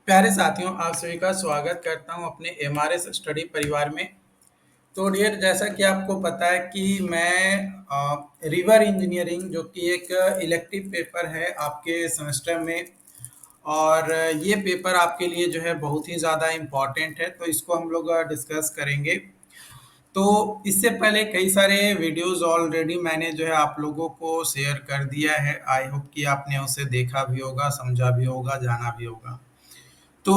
प्यारे साथियों, आप सभी का स्वागत करता हूं अपने एमआरएस स्टडी परिवार में। तो डियर, जैसा कि आपको पता है कि मैं रिवर इंजीनियरिंग, जो कि एक इलेक्टिव पेपर है आपके सेमेस्टर में, और ये पेपर आपके लिए जो है बहुत ही ज़्यादा इम्पॉर्टेंट है, तो इसको हम लोग डिस्कस करेंगे। तो इससे पहले कई सारे वीडियोस ऑलरेडी मैंने जो है आप लोगों को शेयर कर दिया है। आई होप कि आपने उसे देखा भी होगा, समझा भी होगा, जाना भी होगा। तो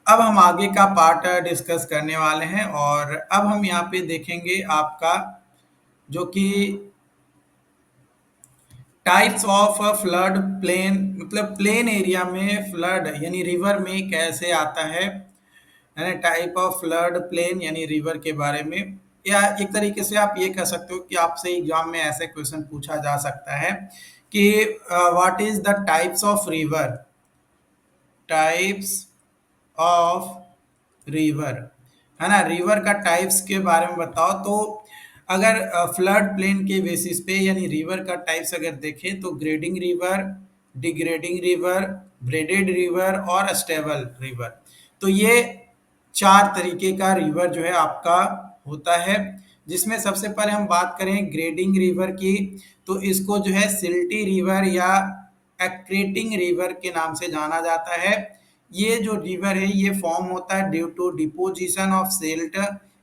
अब हम आगे का पार्ट डिस्कस करने वाले हैं, और अब हम यहाँ पे देखेंगे आपका जो कि टाइप्स ऑफ फ्लड प्लेन, मतलब प्लेन एरिया में फ्लड यानी रिवर में कैसे आता है ना। टाइप ऑफ फ्लड प्लेन यानी रिवर के बारे में, या एक तरीके से आप ये कह सकते हो कि आपसे एग्जाम में ऐसे क्वेश्चन पूछा जा सकता है कि what is the types of river, types of river, है ना। रिवर का टाइप्स के बारे में बताओ। तो अगर फ्लड प्लेन के बेसिस पे यानी रिवर का टाइप्स अगर देखें तो grading river, degrading river, braided river और स्टेबल रिवर। तो ये चार तरीके का रिवर जो है आपका होता है, जिसमें सबसे पहले हम बात करें ग्रेडिंग रिवर की, तो इसको जो है सिल्टी रिवर या एक्रेटिंग रिवर के नाम से जाना जाता है। ये जो रिवर है ये फॉर्म होता है due to deposition of silt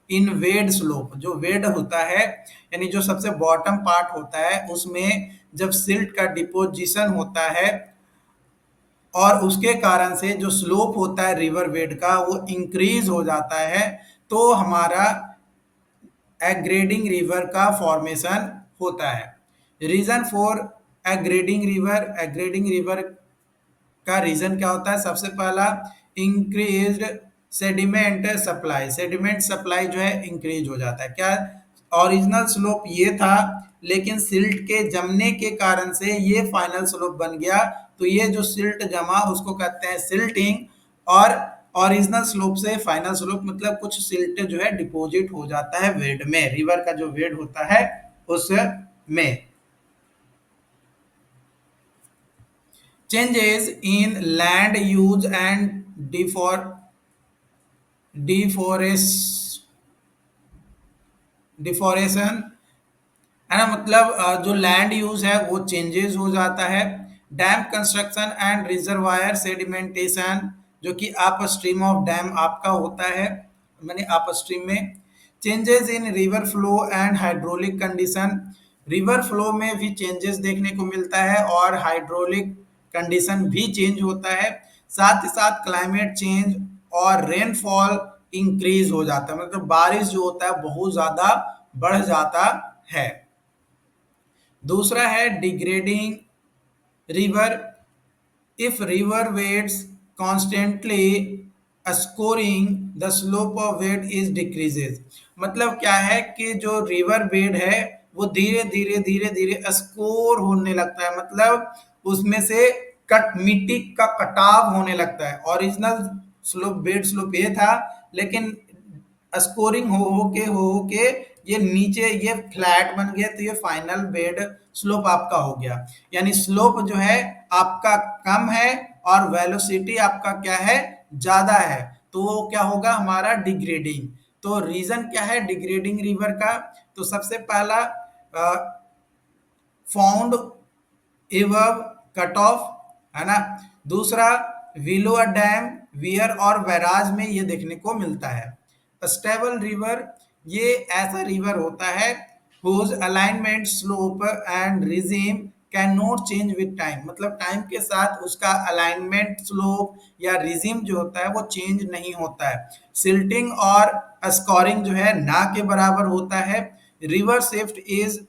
in bed slope. जो वेड होता है यानी जो सबसे बॉटम पार्ट होता है, उसमें जब सिल्ट का डिपोजिशन होता है और उसके कारण से जो स्लोप होता है रिवर बेड का वो इंक्रीज हो जाता है, तो हमारा एग्रेडिंग रिवर का फॉर्मेशन होता है। रीजन फॉर एग्रेडिंग रिवर का रीजन क्या होता है? सबसे पहला, increased sediment supply. Sediment supply जो है इंक्रीज हो जाता है। क्या ओरिजिनल स्लोप ये था, लेकिन सिल्ट के जमने के कारण से ये फाइनल स्लोप बन गया। तो ये जो सिल्ट जमा उसको कहते हैं सिल्टिंग, और ओरिजिनल स्लोप से फाइनल स्लोप मतलब कुछ सिल्ट जो है डिपॉजिट हो जाता है वेड में, रिवर का जो वेड होता है उसमें। Changes in land use and deforest डिफोरेशन, है ना। मतलब जो लैंड यूज है वो चेंजेस हो जाता है। Dam construction and reservoir sedimentation, जो कि अप स्ट्रीम ऑफ डैम आपका होता है, मैंने अप स्ट्रीम में। Changes in river flow and hydraulic condition, river flow में भी चेंजेस देखने को मिलता है और हाइड्रोलिक कंडीशन भी चेंज होता है। साथ ही साथ क्लाइमेट चेंज और रेनफॉल इंक्रीज हो जाता है, मतलब बारिश जो होता है बहुत ज्यादा बढ़ जाता है। दूसरा है degrading river, if river bed's constantly scouring the slope of bed is decreases. मतलब क्या है कि जो रिवर बेड है वो धीरे धीरे धीरे धीरे स्कोर होने लगता है, मतलब उसमें से कट मिट्टी का कटाव होने लगता है। ओरिजिनल स्लोप बेड स्लोप ये था, लेकिन स्कोरिंग हो के ये नीचे ये फ्लैट बन गया, तो ये फाइनल बेड स्लोप आपका हो गया। यानी स्लोप जो है आपका कम है और वेलोसिटी आपका क्या है, ज्यादा है, तो वो क्या होगा हमारा डिग्रेडिंग। तो रीजन क्या है डिग्रेडिंग रिवर का? तो सबसे पहला, फाउंड एवब कट ऑफ, है ना। दूसरा, विलो डैम, वियर और बैराज में ये देखने को मिलता है। स्टेबल रिवर, ये ऐसा रिवर होता है whose alignment slope and regime can not change with time, मतलब टाइम के साथ उसका अलाइनमेंट स्लोप या रिजीम जो होता है वो चेंज नहीं होता है। सिल्टिंग और स्कोरिंग जो है ना के बराबर होता है। River shift is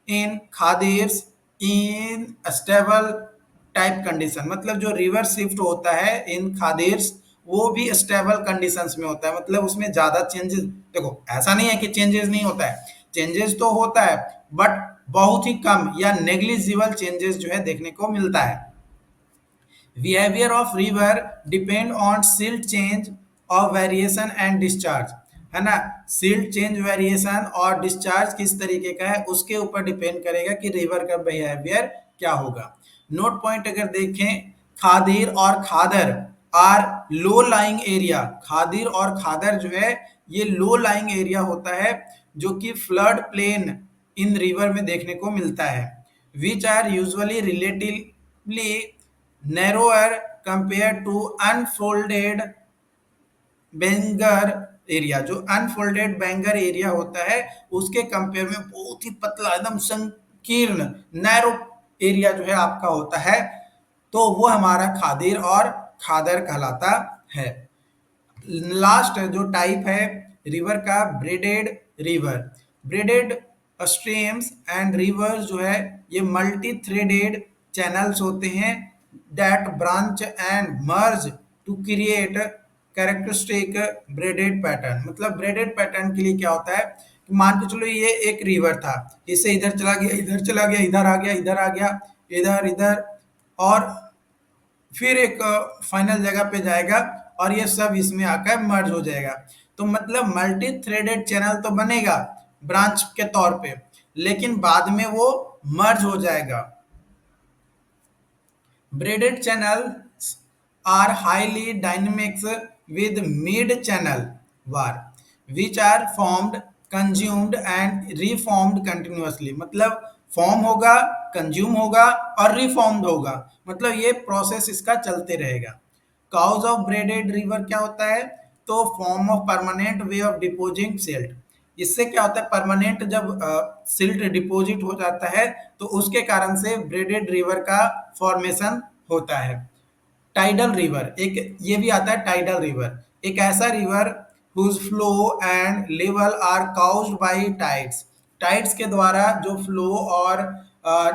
in khadars in stable type condition, मतलब जो रिवर शिफ्ट होता है इन खादेर्स वो भी स्टेबल कंडीशंस में होता है, मतलब उसमें ज्यादा चेंजेस, देखो ऐसा नहीं है कि चेंजेस नहीं होता है, चेंजेस तो होता है, बट बहुत ही कम या नेग्लिजिबल चेंजेस जो है देखने को मिलता है। Behaviour of river depend on silt change और वेरिएशन एंड डिस्चार्ज, है ना। सिल्ट चेंज, वेरिएशन और डिस्चार्ज किस तरीके का है उसके ऊपर डिपेंड करेगा कि रिवर का बिहेवियर क्या होगा। नोट पॉइंट अगर देखें, खादीर और khadar, are low lying area, khadir और खादर जो है ये लो लाइंग एरिया होता है जो कि फ्लड प्लेन इन रिवर में देखने को मिलता है, which are usually relatively narrower compare to unfolded bangar area. जो अनफोल्डेड बेंगर एरिया होता है उसके कंपेयर में बहुत ही पतला एकदम संकीर्ण नैरो एरिया जो है आपका होता है, तो वो हमारा खादिर और खादर कहलाता है। लास्ट जो टाइप है रिवर का, braided river. Braided streams and rivers जो है ये मल्टी थ्रेडेड चैनल्स होते हैं that branch and merge to create characteristic braided pattern. मतलब ब्रेडेड पैटर्न के लिए क्या होता है कि मान के चलो ये एक रिवर था, इससे इधर चला गया, इधर चला गया, इधर आ गया, इधर आ गया, इधर इधर, और फिर एक फाइनल जगह पे जाएगा और ये सब इसमें आकर मर्ज हो जाएगा। तो मतलब मल्टी थ्रेडेड चैनल तो बनेगा ब्रांच के तौर पे, लेकिन बाद में वो मर्ज हो जाएगा। Braided channels are highly dynamics with mid channel var which are formed, consumed and reformed continuously। मतलब फॉर्म होगा, कंज्यूम होगा और रिफॉर्म्ड होगा, मतलब ये प्रोसेस इसका चलते रहेगा। काउज ऑफ ब्रेडेड रिवर क्या होता है, तो form of permanent way of depositing silt. इससे क्या होता है, परमानेंट जब सिल्ट डिपॉजिट हो जाता है तो उसके कारण से ब्रेडेड रिवर का फॉर्मेशन होता है। टाइडल रिवर, एक ये भी आता है टाइडल रिवर, एक ऐसा river whose flow and level are caused by tides. Tides के द्वारा जो फ्लो और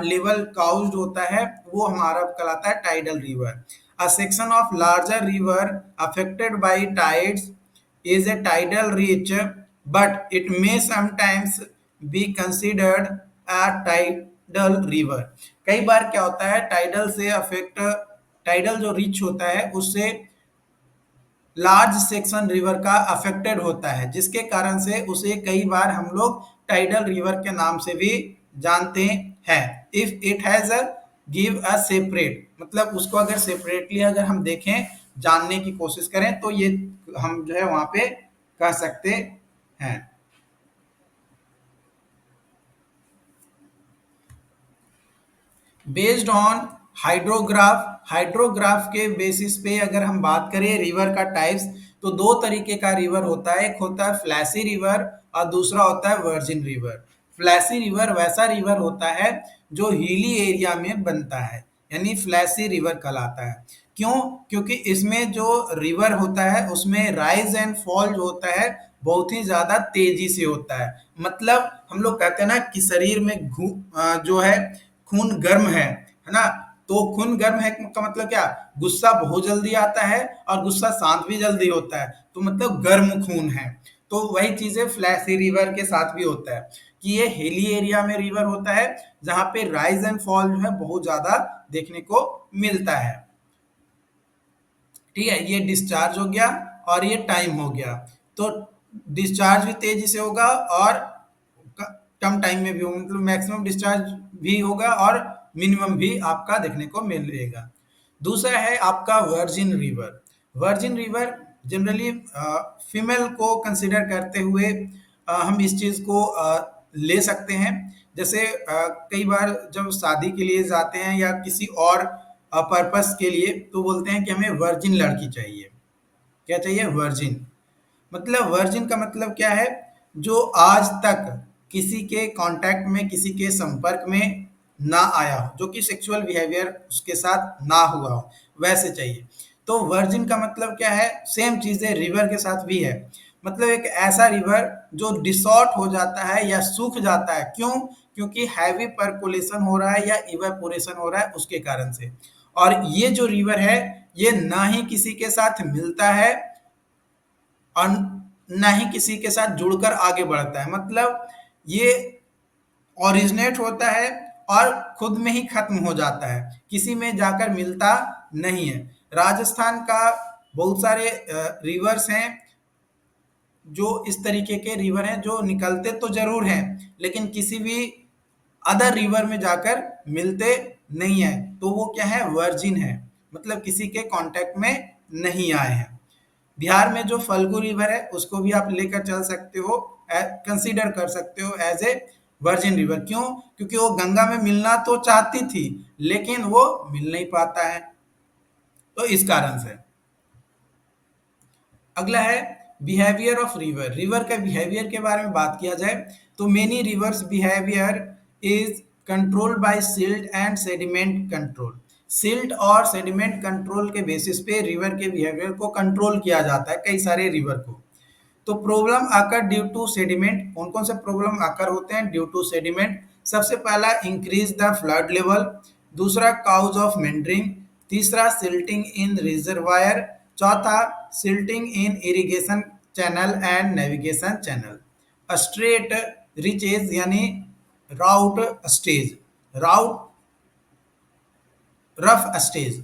लेवल काउज्ड होता है वो हमारा कहलाता है tidal river. A section of larger river affected by tides is a tidal reach, but it may sometimes be considered a tidal river। कई बार क्या होता है टाइडल से अफेक्ट, टाइडल जो रीच होता है उससे लार्ज सेक्शन रिवर का अफेक्टेड होता है, जिसके कारण से उसे कई बार हम लोग टाइडल रिवर के नाम से भी जानते हैं। If it has a give a separate, मतलब उसको अगर सेपरेटली अगर हम देखें, जानने की कोशिश करें, तो ये हम जो है वहां पे कह सकते हैं। बेस्ड ऑन हाइड्रोग्राफ, हाइड्रोग्राफ के बेसिस पे अगर हम बात करें रिवर का टाइप्स, तो दो तरीके का रिवर होता है, एक होता है फ्लैशी रिवर और दूसरा होता है वर्जिन रिवर। फ्लैशी रिवर वैसा रिवर होता है जो हिली एरिया में बनता है, यानी फ्लैशी रिवर कहलाता है। क्यों? क्योंकि इसमें जो रिवर होता है उसमें राइज एंड फॉल जो होता है बहुत ही ज्यादा तेजी से होता है। मतलब हम लोग कहते हैं ना कि शरीर में जो है खून गर्म है ना, तो खून गर्म है का मतलब क्या, गुस्सा बहुत जल्दी आता है और गुस्सा शांत भी जल्दी होता है, तो मतलब गर्म खून है। तो वही चीजें फ्लैशी रिवर के साथ भी होता है कि ये हिली एरिया में रिवर होता है जहां पे राइज एंड फॉल जो है बहुत ज्यादा देखने को मिलता है। ठीक है, ये डिस्चार्ज हो गया और ये टाइम हो गया। तो डिस्चार्ज भी तेजी से होगा और कम टाइम में भी होगा, मतलब मैक्सिमम डिस्चार्ज भी होगा और मिनिमम भी आपका देखने को मिलेगा। दूसरा है आपका virgin river. Virgin river generally female को कंसिडर करते हुए हम इस चीज को ले सकते हैं। जैसे कई बार जब शादी के लिए जाते हैं या किसी और पर्पस के लिए, तो बोलते हैं कि हमें वर्जिन लड़की चाहिए। क्या चाहिए? वर्जिन। मतलब वर्जिन का मतलब क्या है, जो आज तक किसी के कांटेक्ट में, किसी के संपर्क में ना आया हो, जो कि सेक्सुअल बिहेवियर उसके साथ ना हुआ हो, वैसे चाहिए। तो वर्जिन का मतलब क्या है, सेम चीजें रिवर के साथ भी है। मतलब एक ऐसा रिवर जो डिसॉर्ट हो जाता है या सूख जाता है, क्यों? क्योंकि हैवी परकोलेशन हो रहा है या इवेपोरेशन हो रहा है उसके कारण से। और ये जो रिवर है ये ना ही किसी के साथ मिलता है और ना ही किसी के साथ जुड़कर आगे बढ़ता है। मतलब ये ओरिजिनेट होता है और खुद में ही खत्म हो जाता है, किसी में जाकर मिलता नहीं है। राजस्थान का बहुत सारे रिवर्स हैं जो इस तरीके के रिवर हैं जो निकलते तो जरूर हैं लेकिन किसी भी अदर रिवर में जाकर मिलते नहीं है, तो वो क्या है, वर्जिन है, मतलब किसी के कांटेक्ट में नहीं आए हैं। बिहार में जो फल्गु रिवर है उसको भी आप लेकर चल सकते हो, कंसीडर कर सकते हो एज ए वर्जिन रिवर। क्यों? क्योंकि वो गंगा में मिलना तो चाहती थी लेकिन वो मिल नहीं पाता है, तो इस कारण से। अगला है बिहेवियर ऑफ रिवर। रिवर का बिहेवियर के बारे में बात किया जाए तो many reverse behaviour is controlled by silt and sediment control. Silt और सेडिमेंट कंट्रोल के बेसिस पे रिवर के बिहेवियर को कंट्रोल किया जाता है, कई सारे रिवर को। तो प्रॉब्लम आकर ड्यू टू सेडिमेंट, कौन कौन से प्रॉब्लम आकर होते हैं ड्यू टू सेडिमेंट? सबसे पहला इंक्रीज द फ्लड लेवल, दूसरा काउज ऑफ मेंडरिंग, तीसरा सिल्टिंग इन रिजर्वायर, चौथा silting in irrigation channel and navigation channel. Straight reaches यानी rout stage, rout rough stage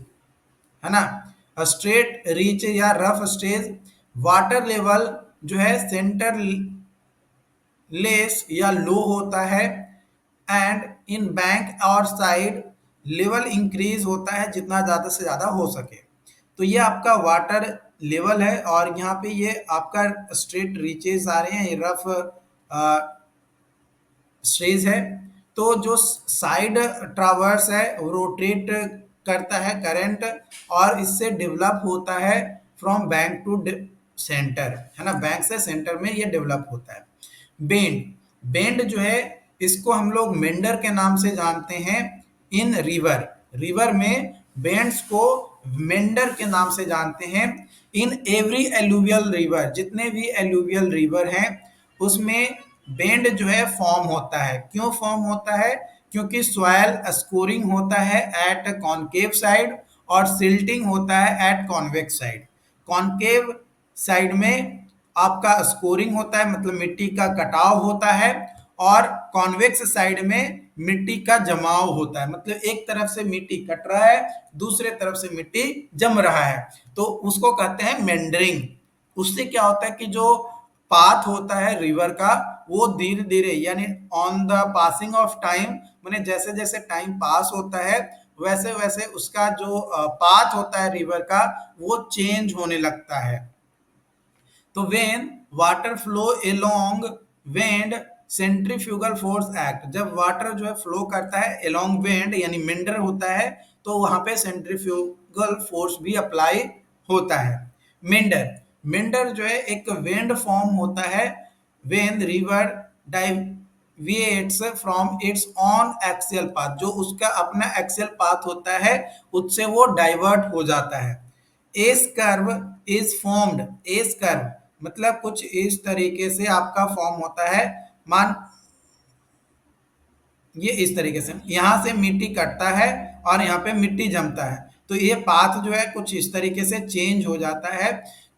है ना, स्ट्रेट रीच या रफ स्टेज। वाटर लेवल जो है सेंटर लेस या लो होता है, एंड इन बैंक और साइड लेवल इंक्रीज होता है जितना ज़्यादा से ज़्यादा हो सके। तो ये आपका वाटर लेवल है और यहाँ पे ये आपका स्ट्रेट रीचेज आ रहे हैं, ये रफ स्ट्रेज है। तो जो साइड ट्रावर्स है वो रोटेट करता है करंट और इससे डेवलप होता है फ्रॉम बैंक टू सेंटर, है ना, बैंक से सेंटर में ये डेवलप होता है। बेंड, बेंड जो है इसको हम लोग मेंडर के नाम से जानते हैं इन रिवर। रिवर में बेंड्स को मेंडर के नाम से जानते हैं। इन एवरी एलुवियल रिवर, जितने भी एलुवियल रिवर हैं उसमें बेंड जो है फॉर्म होता है। क्यों फॉर्म होता है? क्योंकि सॉयल स्कोरिंग होता है एट कॉनकेव साइड और सिल्टिंग होता है at convex side. Concave side में आपका स्कोरिंग होता है, मतलब मिट्टी का कटाव होता है, और कॉन्वेक्स साइड में मिट्टी का जमाव होता है, मतलब एक तरफ से मिट्टी कट रहा है दूसरे तरफ से मिट्टी जम रहा है, तो उसको कहते हैं मेंडरिंग। उससे क्या होता है कि जो पाथ होता है रिवर का वो धीरे धीरे यानी on the passing of time, मैंने जैसे जैसे टाइम पास होता है वैसे वैसे उसका जो पाथ होता है रिवर का वो चेंज होने लगता है। तो when water flow along bend centrifugal force act, जब वाटर जो है फ्लो करता है एलोंग वेंड यानी मेंडर होता है तो वहां पे सेंट्रीफ्यूगल फोर्स भी अप्लाई होता है। मेंडर, मेंडर जो है एक वेंड फॉर्म होता है when river deviates from its own axial path, जो उसका अपना एक्सियल पाथ होता है उससे वो डाइवर्ट हो जाता है। S curve is formed, S curve मतलब कुछ इस तरीके से आपका फॉर्म होता है। मान ये इस तरीके से यहाँ से मिट्टी कटता है और यहाँ पे मिट्टी जमता है, तो ये पाथ जो है कुछ इस तरीके से चेंज हो जाता है,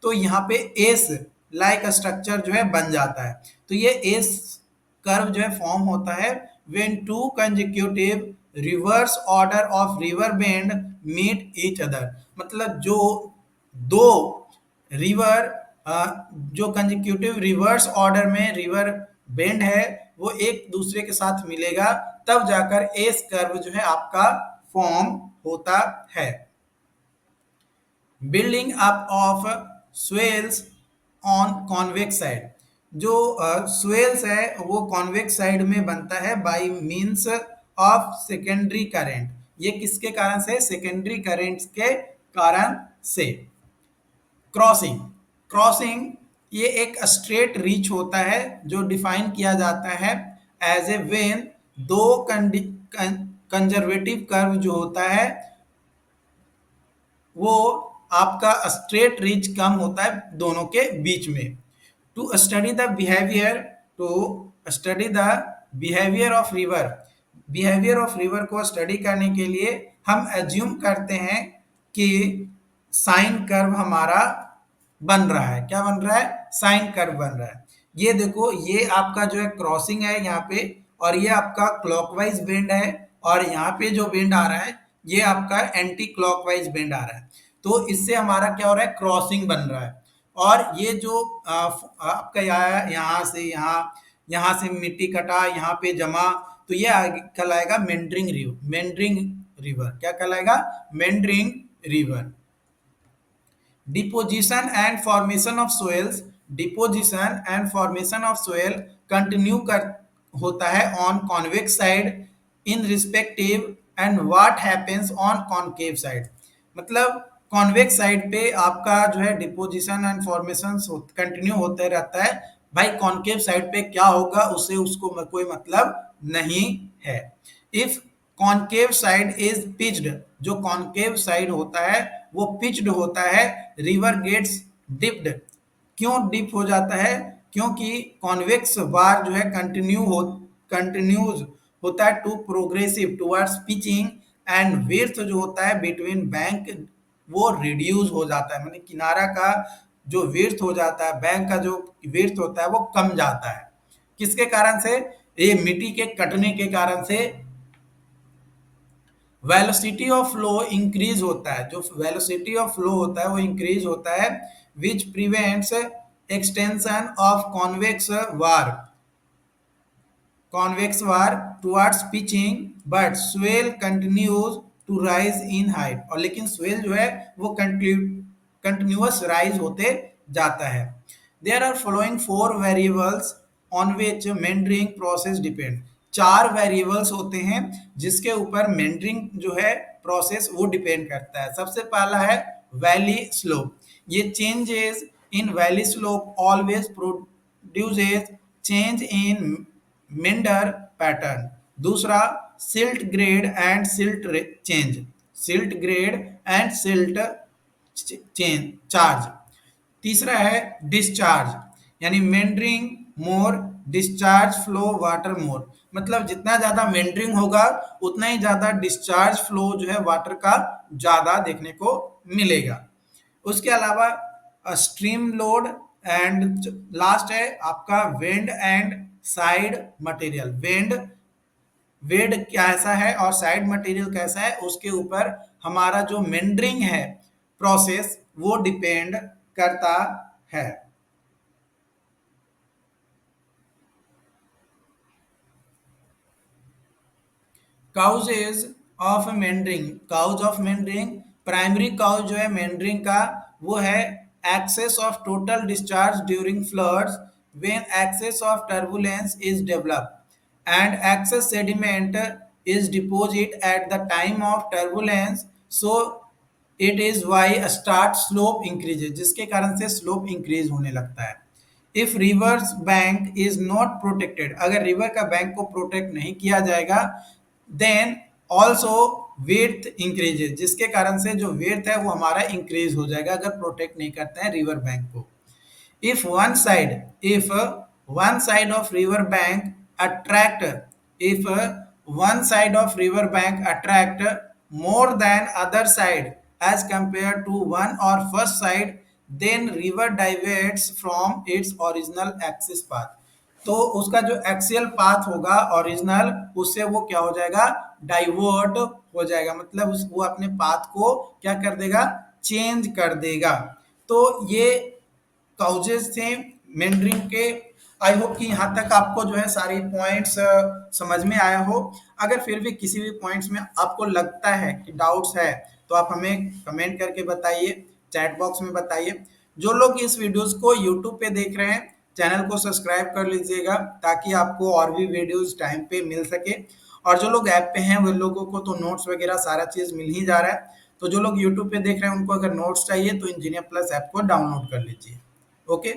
तो यहाँ पे एस लाइक स्ट्रक्चर जो है बन जाता है। तो ये एस कर्व जो है फॉर्म होता है when two consecutive reverse order of river bend meet each other, मतलब जो दो रिवर जो कंसेक्यूटिव रिवर्स ऑर्डर में रिवर बेंड है वो एक दूसरे के साथ मिलेगा, तब जाकर एस कर्व जो है आपका फॉर्म होता है। Building up of swells on convex side, जो स्वेल्स है वो कॉन्वेक्स साइड में बनता है by means of secondary current. ये किसके कारण से? सेकेंडरी करंट्स के कारण से। क्रॉसिंग, क्रॉसिंग ये एक स्ट्रेट रीच होता है जो डिफाइन किया जाता है एज ए वेन दो कंजर्वेटिव कर्व जो होता है वो आपका स्ट्रेट रीच कम होता है दोनों के बीच में। To study the behaviour, to study the behaviour of river, behaviour of river को स्टडी करने के लिए हम एज्यूम करते हैं कि साइन कर्व हमारा बन रहा है। क्या बन रहा है? साइन कर्व बन रहा है। ये देखो ये आपका जो है क्रॉसिंग है यहाँ पे, और ये आपका क्लॉकवाइज बेंड है, और यहाँ पे जो बेंड आ रहा है ये आपका एंटी क्लॉकवाइज बेंड आ रहा है। तो इससे हमारा क्या हो रहा है? क्रॉसिंग बन रहा है। और ये जो आपका यहाँ से यहाँ से मिट्टी कटा यहाँ पे जमा, तो ये आगे कहलाएगा मेंडरिंग रिवर। मेंडरिंग रिवर क्या कहलाएगा? Meandering river. Deposition and formation of soils, deposition and formation of soil continue कर होता है on convex side in respective and what happens on concave side. मतलब कॉन्वेक्स साइड पे आपका जो है डिपोजिशन एंड फॉर्मेशन कंटिन्यू होते रहता है, भाई कॉनकेव साइड पे क्या होगा उससे उसको कोई मतलब नहीं है। If concave side is pitched, जो कॉनकेव साइड होता है वो पिच्ड होता है, रिवर गेट्स डिप्ड। क्यों डिप हो जाता है? क्योंकि कॉन्वेक्स बार जो है कंटिन्यूज होता है to progressive towards pitching, and width जो होता है बिटवीन बैंक वो रिड्यूस हो जाता है, माने किनारा का जो विड्थ हो जाता है, बैंक का जो विड्थ होता है वो कम जाता है। किसके कारण से? ये मिट्टी के कटने के कारण से वेलोसिटी ऑफ फ्लो इंक्रीज होता है, जो वेलोसिटी ऑफ फ्लो होता है वो इंक्रीज होता है, which prevents extension of convex var towards pitching, but swell continues to rise in height। और लेकिन swell जो है वो कंटिन्यूअस राइज होते जाता है। There are following four variables on which meandering process depend. चार वेरिएबल्स होते हैं जिसके ऊपर मेंडरिंग जो है प्रोसेस वो डिपेंड करता है। सबसे पहला है वैली स्लोप। ये changes in valley slope always produces change in meander pattern. दूसरा silt grade and silt change, silt grade and silt change charge. तीसरा है डिस्चार्ज, यानी meandering more discharge flow water more. मतलब जितना ज्यादा मेंडरिंग होगा उतना ही ज्यादा डिस्चार्ज फ्लो जो है वाटर का ज्यादा देखने को मिलेगा। उसके अलावा स्ट्रीम लोड, एंड लास्ट है आपका वेंड एंड साइड मटेरियल। वेंड वेड कैसा है और साइड मटेरियल कैसा है उसके ऊपर हमारा जो मेंडरिंग है प्रोसेस वो डिपेंड करता है। Causes of meandering, cause of meandering, primary cause जो है मेंडरिंग का वो है excess of total discharge during floods when excess of turbulence is developed and excess sediment is deposit at the time of turbulence, so it is why start slope increases, जिसके कारण से slope increase होने लगता है। If river's bank is not protected, अगर river का bank को protect नहीं किया जाएगा, देन ऑल्सो विड्थ इंक्रीजेज, जिसके कारण से जो विड्थ है वो हमारा इंक्रीज हो जाएगा अगर प्रोटेक्ट नहीं करते हैं रिवर बैंक को। if one side if one side of river bank attract if one side of river bank attract more than other side as compared to one or first side, then river diverts from its original axis path। तो उसका जो axial path होगा original, उससे वो क्या हो जाएगा, divert हो जाएगा, मतलब वो अपने पाथ को क्या कर देगा, चेंज कर देगा। तो ये काउजेस थे मेंडरिंग के। आई होप कि यहाँ तक आपको जो है सारे पॉइंट्स समझ में आया हो। अगर फिर भी किसी भी पॉइंट्स में आपको लगता है कि डाउट्स है तो आप हमें कमेंट करके बताइए, चैट बॉक्स में बताइए। जो लोग इस वीडियोस को यूट्यूब पे देख रहे हैं चैनल को सब्सक्राइब कर लीजिएगा ताकि आपको और भी वीडियोस टाइम पे मिल सके। और जो लोग ऐप पे हैं वो लोगों को तो नोट्स वगैरह सारा चीज़ मिल ही जा रहा है। तो जो लोग यूट्यूब पे देख रहे हैं उनको अगर नोट्स चाहिए तो इंजीनियर प्लस ऐप को डाउनलोड कर लीजिए। ओके।